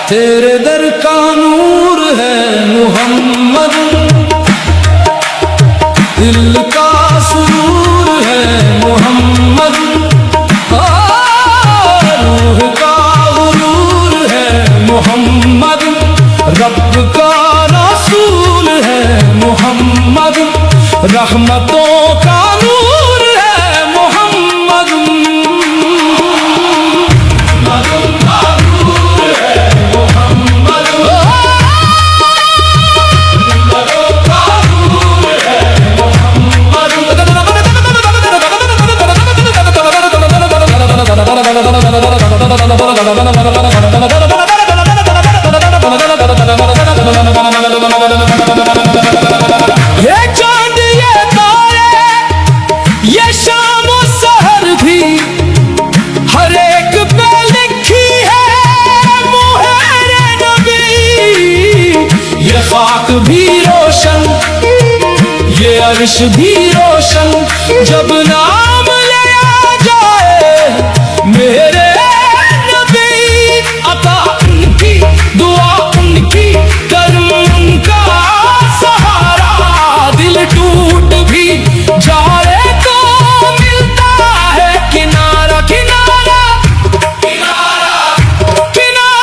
तेरे दर का नूर है मोहम्मद, दिल का सुरूर है मोहम्मद, रूह का गुरूर है मोहम्मद, रब का रसूल है मोहम्मद, रहमतों का नूर है मोहम्मद, ये चांद ये तारे ये शाम और सहर भी हर एक पे लिखी है मोहरे नबी। ये खाक भी रोशन ये अर्श भी रोशन, जब नाम लिया जाए मेरे नबी, अता उनकी दुआ उनकी कर्म उनका सहारा, दिल टूट भी जाए तो मिलता है किनारा किनारा किनारा किनारा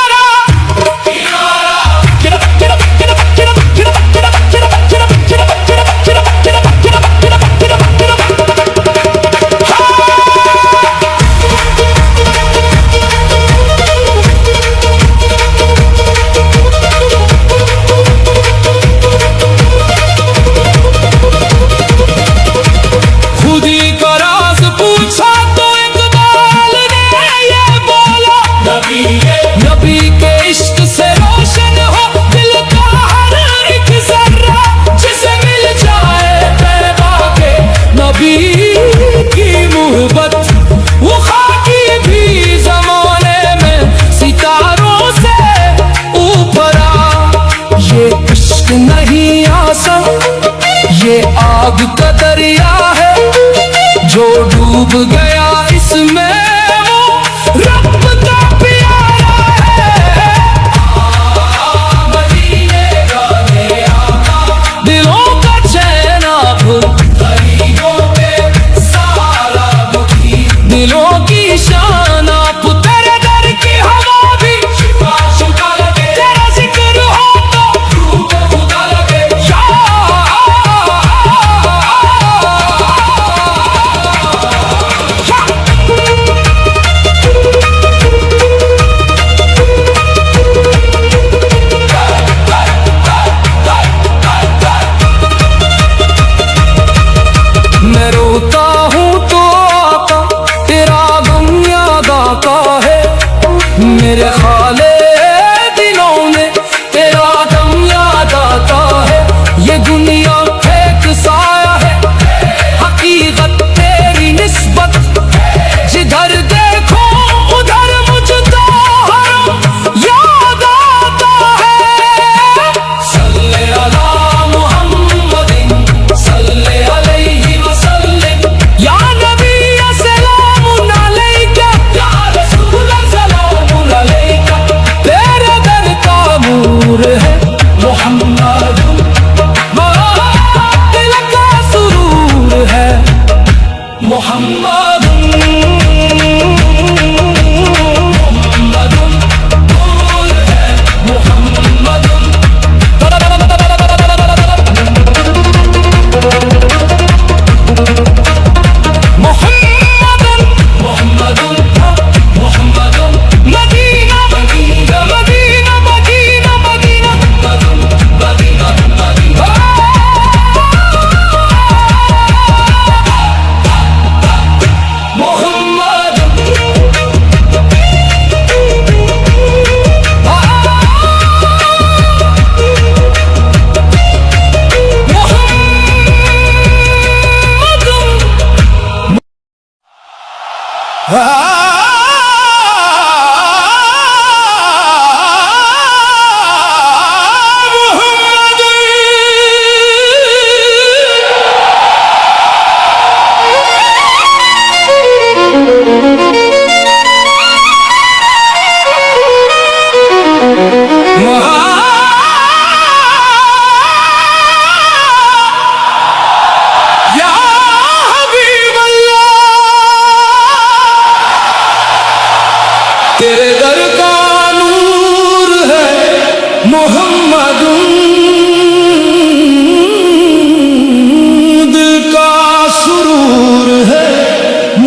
नबी के इश्क से रोशन हो दिल का हर एक जर्रा, जिसे मिल जाए पैगा के नबी की मोहब्बत, वो खाकी भी जमाने में सितारों से ऊपर आ। ये इश्क नहीं आसान ये आग का दरिया है, जो डूब गया इसमें वो रब का दिलों की शान आप, तेरे दर की हवा भी शिफा शिफा लगे, तेरा जिक्र हो तो रूह को खुदा लगे। मैं रोता हूँ तो मेरे खाले दिलों में तेरा दम याद आता है, ये दुनिया एक साया है हकीकत तेरी निस्बत, जिधर देखो उधर मुझको याद आता है। सल्ले अला मुहम्मदिन सल्ले अलैहि वसल्लम, या नबी अस्सलामुन अलैका या रसूल तेरे दर का नूर है मोहम्मद, दिल का सुरूर है मोहम्मद, मोहम्मद नूर है मोहम्मद।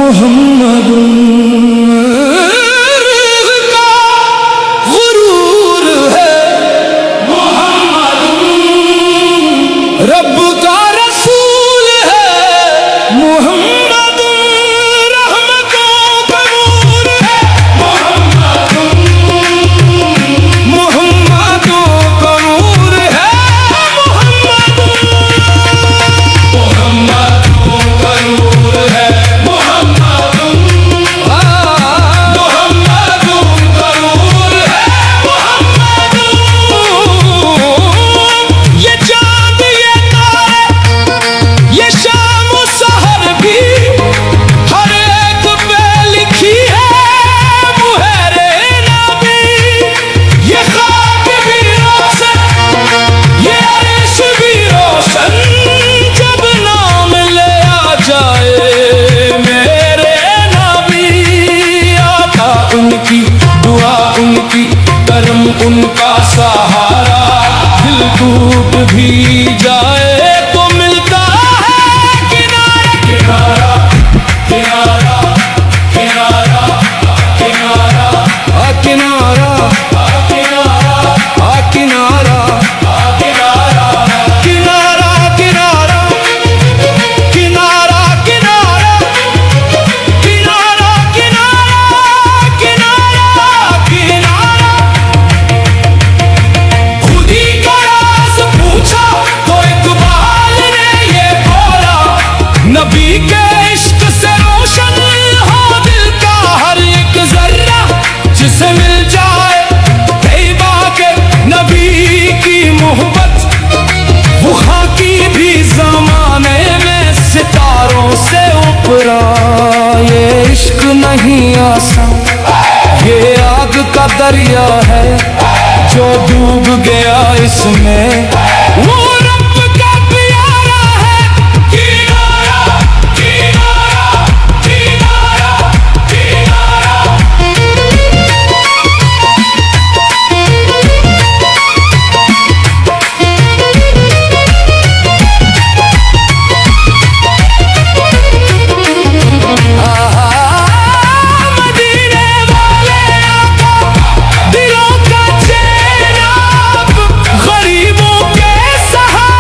मोहम्मद का गुरूर है, मोहम्मद रब का रसूल है, मोहम्मद रहमतों का नूर है, मोहम्मदों का नूर है, मोहम्मदों का नूर है, उनका सहारा दिल टूट भी जाए तो मिलता है किनारा, किनारा किनारा किनारा किनारा किनारा किनारा किनारा किनारा किनारा किनारा किनारा किनारा किनारा किनारा किनारा। खुद ही का राज पूछा तो इकबाल ने ये बोला, नबी के इश्क से रोशन हो दिल का हर एक जर्रा, जिसे मिल जाए तैबा के नबी की मोहब्बत, वो खाकी भी जमाने में सितारों से ऊपरा। ये इश्क नहीं आसान, ये आग का दरिया है, जो डूब गया इसमें वो रब का प्यारा है। किनारा किनारा किनारा किनारा। मदीने वाले आका दिलों का चैन आप, गरीबों के सहारा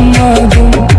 मोहम्मद